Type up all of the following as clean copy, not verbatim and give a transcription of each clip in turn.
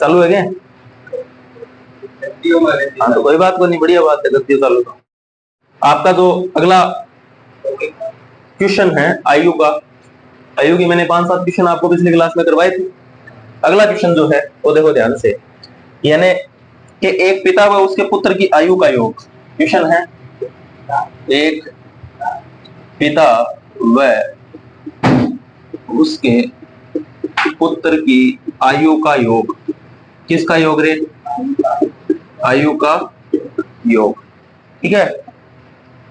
चालू है क्या? हाँ तो कोई बात को नहीं, बढ़िया बात है, गद्दी चालू। तो आपका जो अगला क्वेश्चन है आयु का, आयु की मैंने 5-7 क्वेश्चन आपको पिछली क्लास में करवाए थे। अगला क्वेश्चन जो है वो देखो ध्यान से, यानी कि एक पिता व उसके पुत्र की आयु का योग। क्वेश्चन है एक पिता व उसके पुत्र की आयु का योग। किसका योग रे? आयु का योग। ठीक है,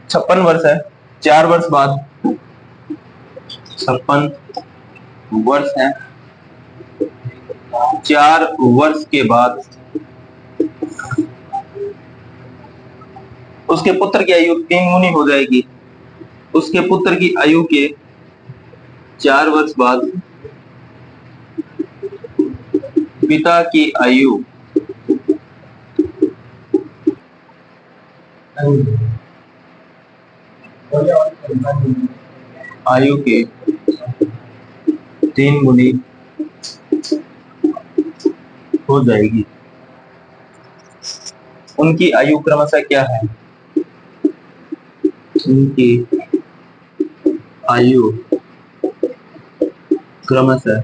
56 वर्ष है, 4 वर्ष बाद 56 वर्ष है, 4 वर्ष के बाद उसके पुत्र की आयु 3 गुनी हो जाएगी। उसके पुत्र की आयु के 4 वर्ष बाद पिता की आयु के 3 गुनी हो जाएगी। उनकी आयु क्रमशः क्या है? उनकी आयु क्रमशः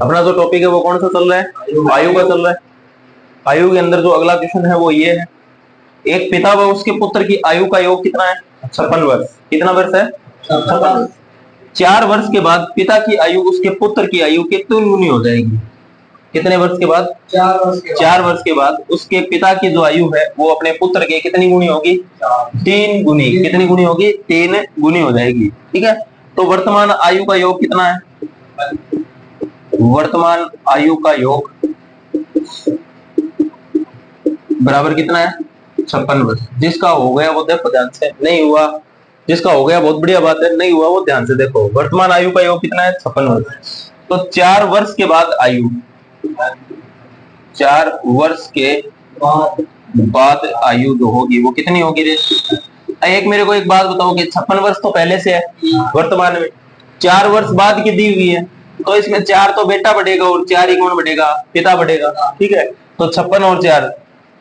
अपना जो टॉपिक है वो कौन सा चल रहा है? आयु का चल रहा है। आयु के अंदर जो अगला क्वेश्चन है वो ये है, एक पिता व उसके पुत्र की आयु का योग कितना है? 56 वर्ष। कितना वर्ष है? 56। 4 वर्ष के बाद पिता की आयु उसके पुत्र की आयु के 3 गुनी हो जाएगी। कितने वर्ष के बाद? 4 वर्ष के बाद उसके पिता की जो आयु है वो अपने पुत्र के कितनी गुनी होगी? 3 गुनी। कितनी गुनी होगी? 3 गुनी हो जाएगी। ठीक है, तो वर्तमान आयु का योग कितना है? वर्तमान आयु का योग बराबर कितना है? 56 वर्ष। जिसका हो गया वो देखो ध्यान से, नहीं हुआ जिसका हो गया बहुत बढ़िया बात है, नहीं हुआ वो ध्यान से देखो। वर्तमान आयु का योग कितना है? 56 वर्ष। तो 4 वर्ष के बाद आयु, 4 वर्ष के बाद आयु जो होगी वो कितनी होगी रे? एक मेरे को एक बात बताओ कि 56 वर्ष तो पहले से है वर्तमान में, 4 वर्ष बाद की दी हुई है, तो इसमें 4 तो बेटा बढ़ेगा और 4 ही कौन बढ़ेगा? पिता बढ़ेगा। ठीक है, तो 56 और 4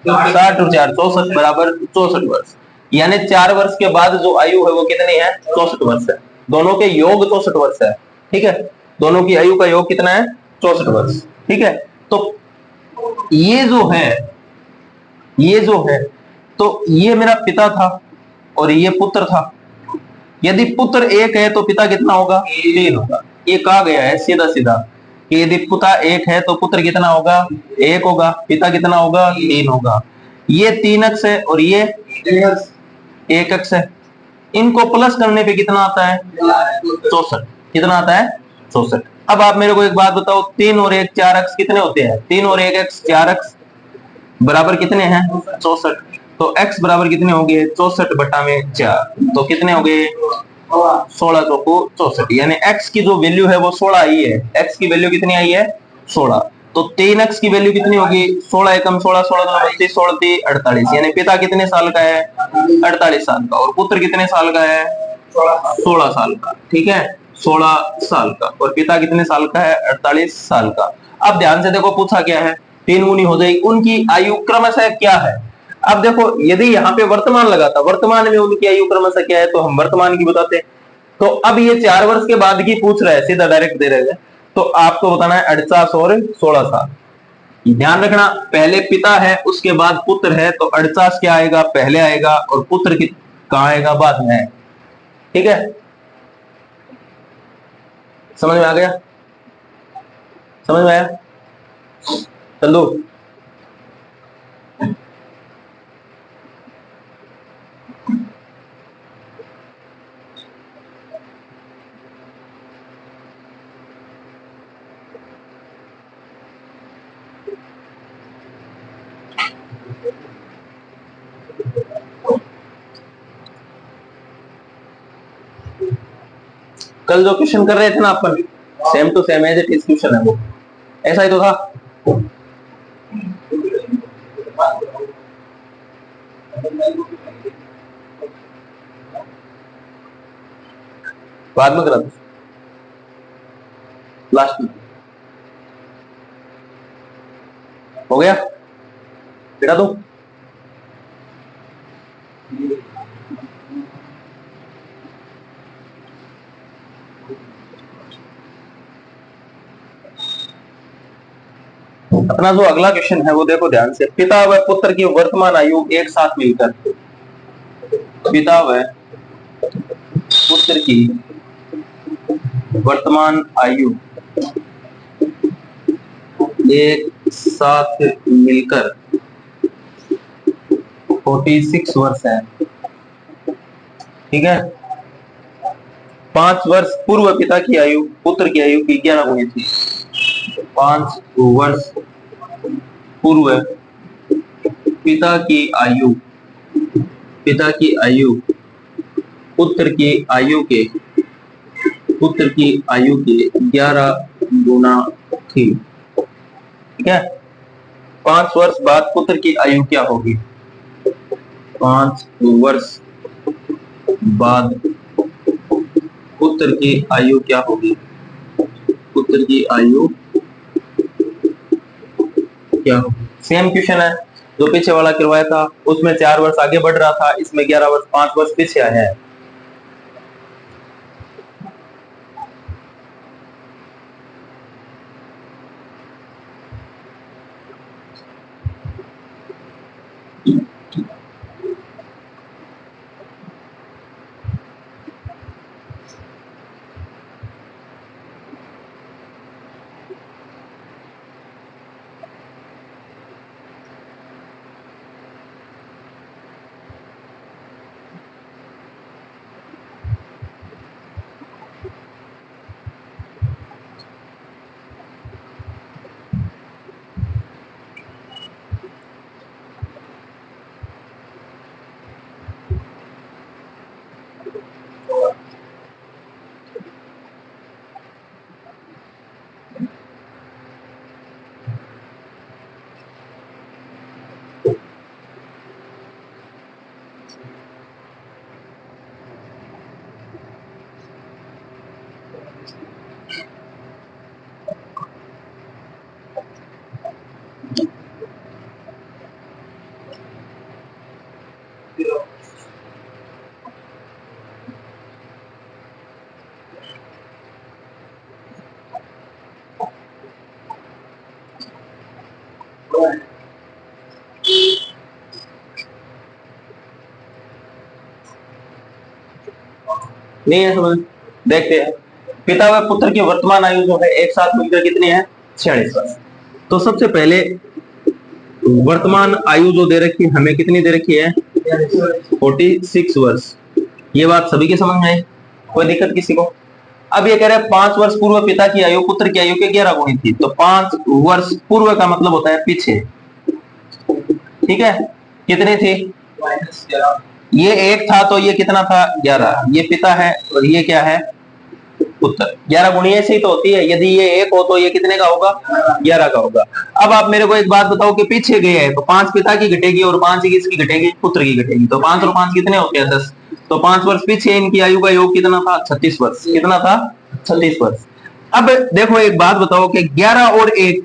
60 और 4 64 बराबर 64 वर्ष। यानी 4 वर्ष के बाद जो आयु है वो कितनी है? 64 वर्ष है। दोनों के योग 64 वर्ष है। ठीक है, दोनों की आयु का योग कितना है? 64 वर्ष। ठीक है, तो ये जो है तो ये मेरा पिता था और ये पुत्र था। यदि पुत्र 1 है तो पिता कितना होगा? 3 होगा। ये कहा गया है सीधा सीधा कि यदि पिता 1 है तो पुत्र कितना होगा? 1 होगा। पिता कितना होगा? 3 होगा। ये 3 अक्ष है और ये 1 अक्ष है। इनको प्लस करने पे कितना आता है? 64। कितना आता है? 64। अब आप मेरे को एक बात बताओ, 3 और 1 4 अक्ष कितने होते हैं? 3 और 1 अक्ष 4 अक्ष बराबर कितने हैं? 64। तो x बराबर कितने हो गए? 64 बटा में 4, तो कितने हो गए? 16 चौको 64। यानी x की जो वैल्यू है वो 16 आई है। x की वैल्यू कितनी आई है? 16। तो 3x की वैल्यू कितनी होगी? 16 एकम 16, 16 दूना 32, 16 3 48। यानी पिता कितने साल का है? 48 साल का। और पुत्र कितने साल का है? 16 साल का। ठीक है, 16 साल का। और पिता कितने साल का है? 48 साल का। अब ध्यान से देखो, पूछा क्या है? 3 गुनी हो जाएगी। उनकी आयु क्रमशः क्या है? अब देखो, यदि यहाँ पे वर्तमान लगा था, वर्तमान में उनकी आयु क्रमशः क्या है, तो हम वर्तमान की बताते। तो अब ये 4 वर्ष के बाद की पूछ रहा है, सीधा डायरेक्ट दे रहे हैं, तो आपको बताना है 48 और 16 साल। ध्यान रखना, पहले पिता है उसके बाद पुत्र है, तो 48 क्या आएगा? पहले आएगा, और पुत्र कहाँ आएगा? बाद में आएगा। ठीक है, समझ में आ गया? समझ में आया? चलो, कल जो क्वेश्चन कर रहे थे ना अपन, same to same as it is question है वो, ऐसा ही तो था। बाद में करा दो, लास्ट में हो गया, बेटा दो। अपना जो अगला क्वेश्चन है वो देखो ध्यान से। पिता व पुत्र की वर्तमान आयु एक साथ मिलकर, पिता व पुत्र की वर्तमान आयु एक साथ मिलकर 46 वर्ष है। ठीक है, 5 वर्ष पूर्व पिता की आयु पुत्र की आयु की 11 गुनी थी। 5 वर्ष पूर्व पिता की आयु पुत्र की आयु के 11 गुना थी। ठीक है, 5 वर्ष बाद पुत्र की आयु क्या होगी? 5 वर्ष बाद पुत्र की आयु क्या होगी? पुत्र की आयु क्या होगी? सेम क्वेश्चन है जो पीछे वाला करवाया था, उसमें 4 वर्ष आगे बढ़ रहा था, इसमें 11 वर्ष 5 वर्ष पीछे आया है। नहीं है समझ? देखते हैं, पिता व पुत्र की वर्तमान आयु जो है एक साथ मिलकर कितनी है? 46 वर्ष। तो सबसे पहले वर्तमान आयु जो दे रखी है हमें, कितनी दे रखी है? 46 वर्ष। ये बात सभी के समझ में आई, कोई दिक्कत किसी को? अब ये कह रहे हैं 5 वर्ष पूर्व पिता की आयु पुत्र की आयु के 11 गुनी थी, तो 5 वर्ष पूर्व का मतलब होता है पीछे। ठीक है, कितनी थी? ये 1 था तो ये कितना था? 11। ये पिता है और ये क्या है? पुत्र। 11 गुणी ऐसे ही तो होती है, यदि ये 1 हो तो ये कितने का होगा? 11 का होगा। अब आप मेरे को एक बात बताओ कि पीछे गए हैं तो 5 पिता की घटेगी और 5 किसकी घटेगी? पुत्र की घटेगी। तो 5 और 5 कितने होते हैं? 10। तो 5 वर्ष पीछे इनकी आयु का योग कितना था? 36 वर्ष। कितना था? 36 वर्ष। अब देखो एक बात बताओ कि 11 और 1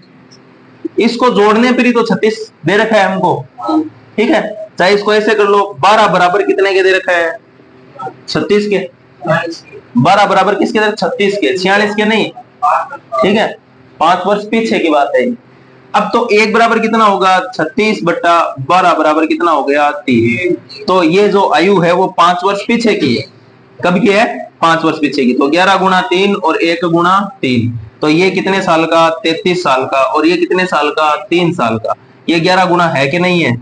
इसको जोड़ने पर ही तो 36 दे रखा है हमको। ठीक है, चाहे इसको ऐसे कर लो, 12 बराबर कितने के दे रखा है? 36 के। 12 बराबर किसके दे? 36 के, 46 के नहीं। ठीक है, 5 वर्ष पीछे की बात है। अब तो 1 बराबर कितना होगा? 36 बट्टा 12 बराबर कितना हो गया? 3। तो ये जो आयु है वो 5 वर्ष पीछे की है। कब की है? 5 वर्ष पीछे की। तो 11 गुणा 3 और 1 गुणा 3, तो ये कितने साल का? 33 साल का। और ये कितने साल का? 3 साल का। ये 11 गुणा है कि नहीं है?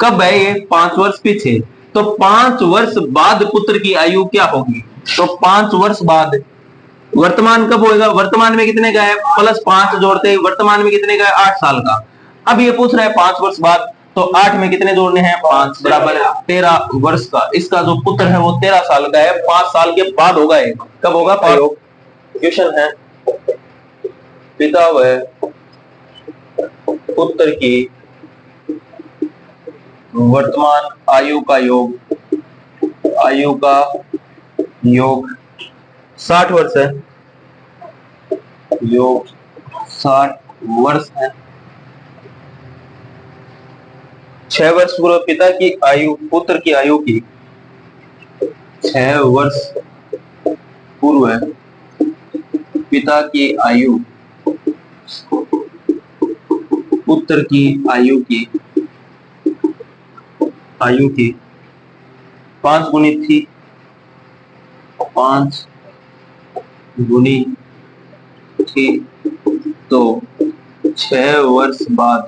कब है ये? 5 वर्ष पीछे। तो 5 वर्ष बाद पुत्र की आयु क्या होगी? तो 5 वर्ष बाद वर्तमान कब होएगा? वर्तमान में कितने का है? प्लस 5 जोड़ते ही वर्तमान में कितने का है? 8 साल का। अब ये पूछ रहा है 5 वर्ष बाद, तो 8 में कितने जोड़ने हैं? 5 बराबर 13 वर्ष का। इसका जो पुत्र है वो 13 साल का है। 5 साल के बाद होगा ये। कब होगा? क्वेश्चन है, पिता व पुत्र की वर्तमान आयु का योग 60 वर्ष है, योग 60 वर्ष है। 6 वर्ष पूर्व पिता की आयु पुत्र की आयु की 6 वर्ष पूर्व है पिता की आयु पुत्र की आयु की 5 गुनी थी, 5 गुनी थी, तो 6 वर्ष बाद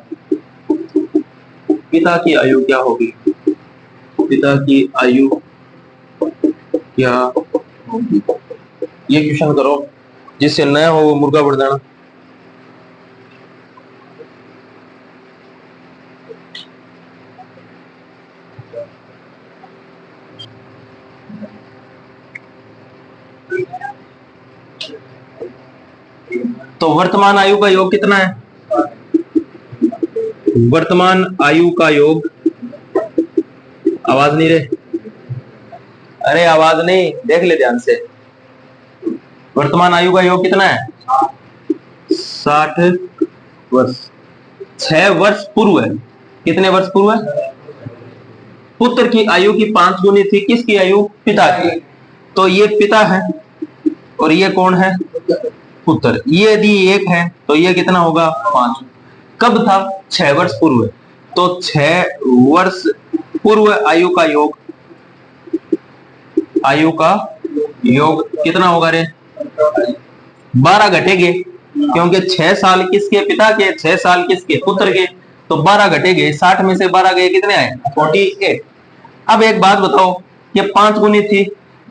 पिता की आयु क्या होगी? पिता की आयु क्या होगी? ये क्वेश्चन करो, जिससे नया हो वो मुर्गा बढ़ जाना। तो वर्तमान आयु का योग कितना है? वर्तमान आयु का योग, आवाज नहीं रहे, अरे आवाज नहीं, देख ले ध्यान से। वर्तमान आयु का योग कितना है? 60 वर्ष। 6 वर्ष पूर्व है, कितने वर्ष पूर्व है? पुत्र की आयु की 5 गुनी थी, किसकी आयु? पिता की। तो ये पिता है और ये कौन है? पुत्र। ये यदि 1 है तो ये कितना होगा? 5। कब था? 6 वर्ष पूर्व। तो 6 वर्ष पूर्व आयु का योग कितना होगा रे? 12 घटेगे, क्योंकि 6 साल किसके? पिता के, 6 साल किसके? पुत्र के। तो 12 घटेगे, 60 में से 12 गए, कितने आए? 48। अब एक बात बताओ, ये 5 गुनी थी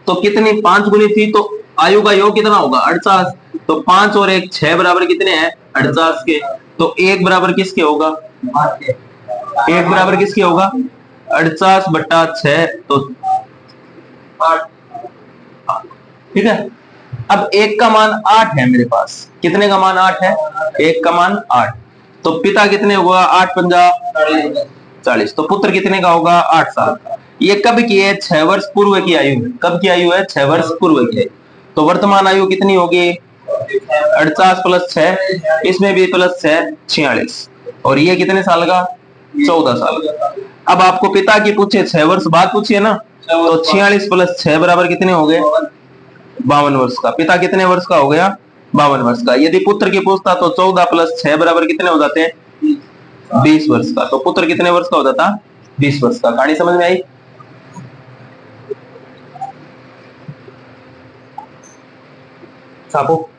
तो कितनी? 5 गुनी थी तो आयु का योग कितना होगा? 48। तो 5 और 1 6 बराबर कितने हैं? 48 के। तो 1 बराबर किसके होगा? 1 बराबर किसके होगा? 48/6, तो 8। ठीक है। अब 1 का मान 8 है मेरे पास। कितने का मान 8 है? 1 का मान 8। तो पिता कितने होगा? 8 पंजा 40। तो पुत्र कितने का होगा? 8 साल का। ये कब की है? 6 वर्ष पूर्व की आयु है। कब की आयु है? 6 वर्ष पूर्व की आयु। तो वर्तमान आयु कितनी होगी? 48 + 6, इसमें भी +6 46। और ये कितने साल का? 14 साल का। अब आपको पिता की पूछे, 6 वर्ष बाद पूछिए ना, तो 46 + 6 बराबर कितने हो गए? 52 वर्ष का। पिता कितने वर्ष का हो गया? 52 वर्ष का। यदि पुत्र की पूछता तो 14 + 6 बराबर कितने हो जाते हैं? 20 वर्ष का। तो पुत्र कितने वर्ष का हो जाता? 20 वर्ष का। कहानी समझ में आई? छापो।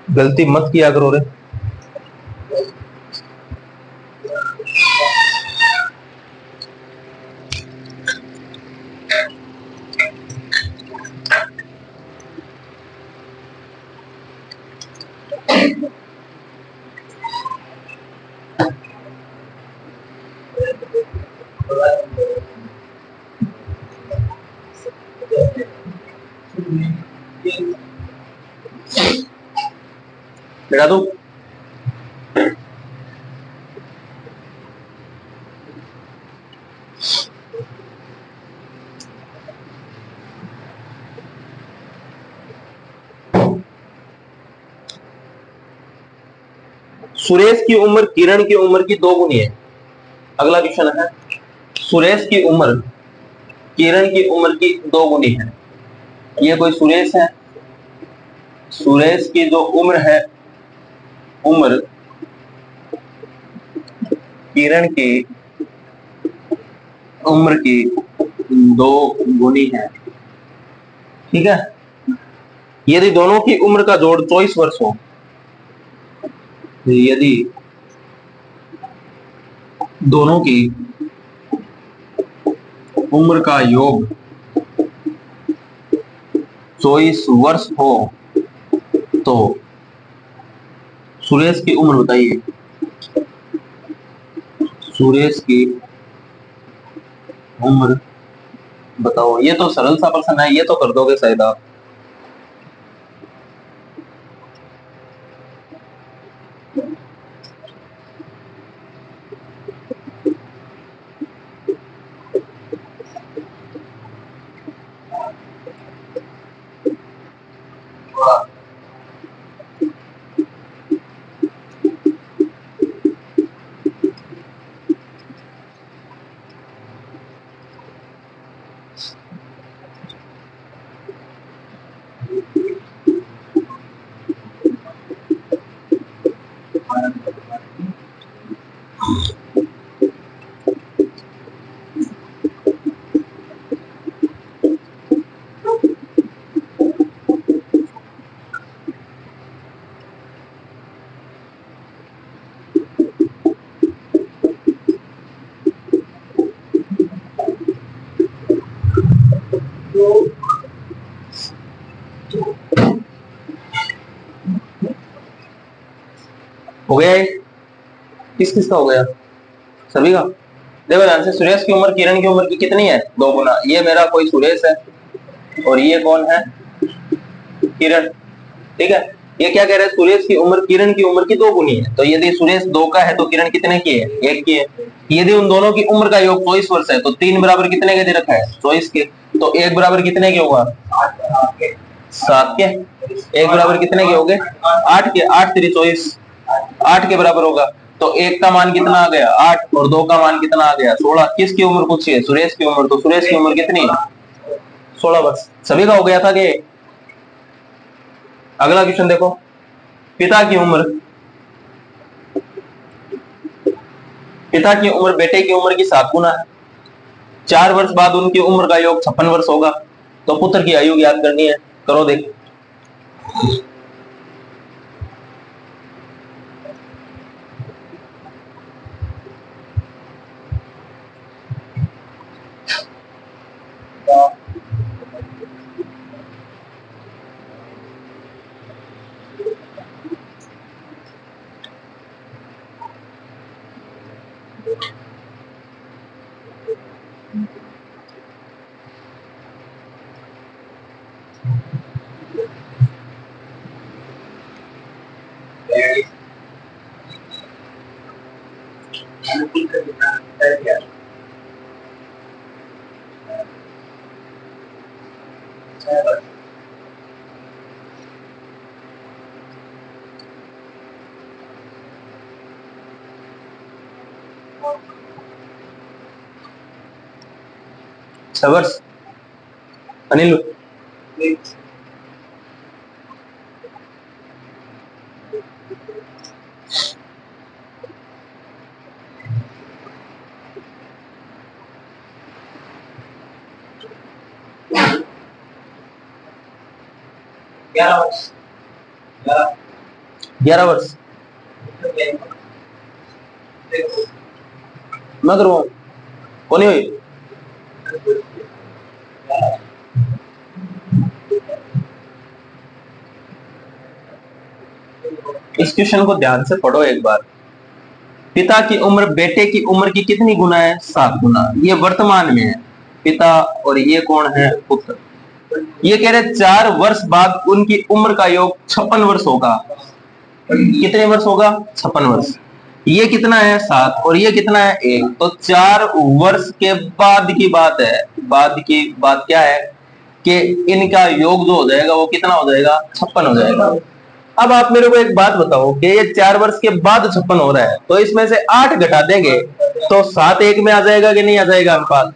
गलती मत किया करो रे। बेटा दो। सुरेश की उम्र किरण की उम्र की 2 गुनी है। अगला क्वेश्चन है, सुरेश की उम्र किरण की उम्र की 2 गुनी है। ये कोई सुरेश है, सुरेश की जो उम्र है, उम्र किरण की उम्र की 2 गुनी है। ठीक है। यदि दोनों की उम्र का जोड़ 24 वर्ष हो, यदि दोनों की उम्र का योग 24 वर्ष हो, तो सुरेश की उम्र बताइए। सुरेश की उम्र बताओ। ये तो सरल सा प्रश्न है, ये तो कर दोगे शायद आप। हो गया ये? किस किसका हो गया? सभी का। देखो ध्यान से, सुरेश की उम्र किरण की उम्र की कितनी है? 2 गुना। ये मेरा कोई सुरेश है और ये कौन है? किरण। ठीक है, ये क्या कह रहे हैं? सुरेश की उम्र किरण की उम्र की 2 गुनी है। तो यदि सुरेश 2 का है तो किरण कितने की है? 1 की है। यदि उन दोनों की उम्र का योग 24 वर्ष है तो 3 बराबर कितने के दे रखा है? 24 के। तो 1 बराबर कितने के होगा? 7 के। 1 बराबर कितने के हो गए? 8 के। 8 3 24, 8 के बराबर होगा। तो 1 का मान कितना आ गया? 8, और 2 का मान कितना आ गया? 16। किसकी उम्र पूछी है? सुरेश की उम्र। तो सुरेश की उम्र कितनी है? 16 वर्ष। सभी का हो गया था कि? अगला क्वेश्चन देखो, पिता की उम्र। पिता की उम्र बेटे की उम्र की 7 गुना है। 4 वर्ष बाद उनकी उम्र का योग 56 वर्ष होगा। तो पुत्र की आयु याद करनी है। करो देख। वर्ष। अनिल। 11 वर्ष। 11 वर्ष। मैं करूँ? कौन हुई? इस क्वेश्चन को ध्यान से पढ़ो एक बार। पिता की उम्र बेटे की उम्र की कितनी गुना है? 7 गुना। ये वर्तमान में है पिता, और ये कौन है? पुत्र। ये कह रहे 4 वर्ष बाद उनकी उम्र का योग 56 वर्ष होगा। कितने वर्ष होगा? 56 वर्ष। ये कितना है? 7, और ये कितना है? 1। तो 4 वर्ष के बाद की बात है। बाद की बात क्या है कि इनका योग जो हो जाएगा वो कितना हो जाएगा? 56 हो जाएगा। अब आप मेरे को एक बात बताओ कि ये 4 वर्ष के बाद 56 हो रहा है, तो इसमें से 8 घटा देंगे तो 7 1 में आ जाएगा कि नहीं आ जाएगा अनुपात?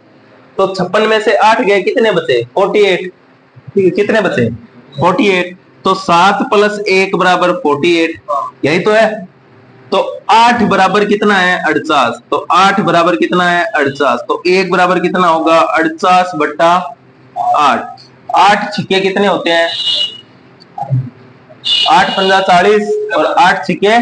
तो 56 में से 8 गए, कितने बचे? 48। कितने बचे? 48। तो 7 + 1 बराबर 48। यही तो है। तो 8 बराबर कितना है? 48। तो 8 बराबर कितना है? 48। तो 1 बराबर कितना होगा? 48/8। 8 छिक्के कितने होते हैं? 8 पंजा 40 और 8 छिक्के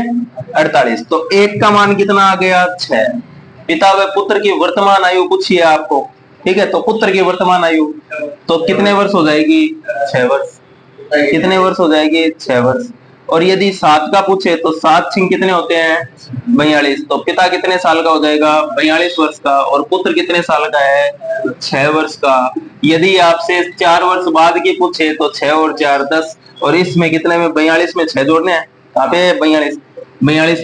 48। तो 1 का मान कितना आ गया? 6। पिता व पुत्र की वर्तमान आयु पूछी है आपको। ठीक है, तो पुत्र की वर्तमान आयु तो कितने वर्ष हो जाएगी? 6 वर्ष। कितने वर्ष हो जाएगी? 6 वर्ष। और यदि 7 का पूछे तो 7 छिंग कितने होते हैं? 42। तो पिता कितने साल का हो जाएगा? 42 वर्ष का। और पुत्र कितने साल का है? 6 वर्ष का। यदि आपसे 4 वर्ष बाद की पूछे तो 6 और 4 10, और इसमें कितने में? 42 में 6 जोड़ने हैं। यहाँ पे 42। 42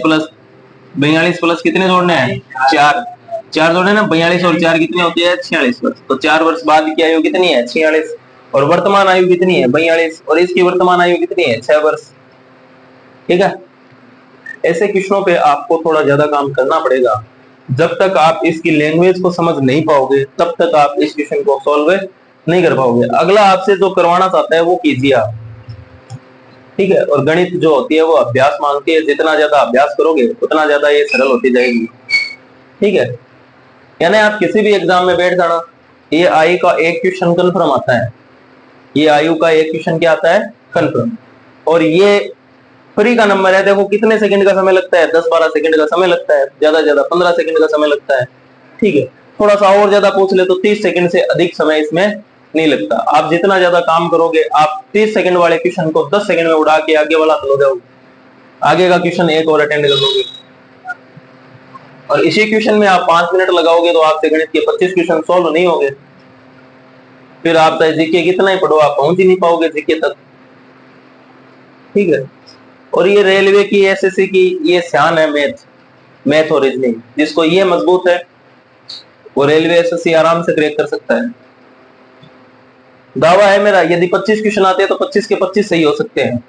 प्लस कितने जोड़ने हैं? 4। 4 जोड़ने ना। 42 और 4 कितने होते हैं? 46 वर्ष। तो 4 वर्ष बाद की आयु कितनी है? 46। और वर्तमान आयु कितनी है? 42। और इसकी वर्तमान आयु कितनी है? 6 वर्ष। ठीक है, ऐसे क्वेश्चनों पे आपको थोड़ा ज्यादा काम करना पड़ेगा। जब तक आप इसकी लैंग्वेज को समझ नहीं पाओगे तब तक आप इस क्वेश्चन को सॉल्व नहीं कर पाओगे। अगला आपसे जो करवाना चाहता है वो कीजिए आप। ठीक है, और गणित जो होती है वो अभ्यास मांगती है। जितना ज्यादा अभ्यास करोगे उतना ज्यादा ये सरल होती जाएगी। ठीक है, यानी आप किसी भी एग्जाम में बैठ जाना, ये आई का एक क्वेश्चन कन्फर्म आता है। ये आयु का एक क्वेश्चन क्या आता है? कन्फर्म। और ये फ्री का नंबर है। देखो कितने सेकंड का समय लगता है? 10-12 सेकंड का समय लगता है, ज्यादा ज्यादा 15 सेकंड का समय लगता है। ठीक है, थोड़ा सा और ज्यादा पूछ ले तो 30 सेकंड से अधिक समय इसमें नहीं लगता। आप जितना ज्यादा काम करोगे, आप 30 सेकंड वाले क्वेश्चन को 10 सेकंड में उड़ा के आगे वाला हो जाओगे, आगे का क्वेश्चन एक और अटेंड कर लोगे। और इसी क्वेश्चन में आप 5 मिनट लगाओगे तो आपसे गणित के 25 क्वेश्चन सॉल्व नहीं होंगे। फिर आप चाहे जीके कितना ही पढ़ो, आप पहुंच ही नहीं पाओगे जीके तक। ठीक है। और ये रेलवे की, एसएससी की ये शान है, मैथ और रीजनिंग। जिसको ये मजबूत है वो रेलवे एसएससी आराम से क्रैक कर सकता है। दावा है मेरा, यदि 25 क्वेश्चन आते हैं तो 25 के 25 सही हो सकते हैं।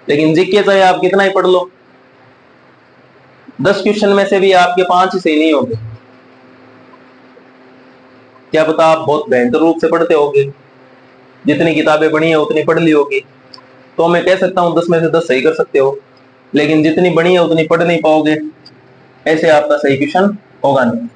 लेकिन जीके चाहे आप कितना ही पढ़ लो, 10 क्वेश्चन में से भी आपके 5 ही सही नहीं होंगे। क्या पता आप बहुत बेहतर रूप से पढ़ते होगे, जितनी किताबें पढ़ी है उतनी पढ़ ली होगी, तो मैं कह सकता हूं 10 में से 10 सही कर सकते हो। लेकिन जितनी बड़ी है उतनी पढ़ नहीं पाओगे, ऐसे आपका सही क्वेश्चन होगा नहीं।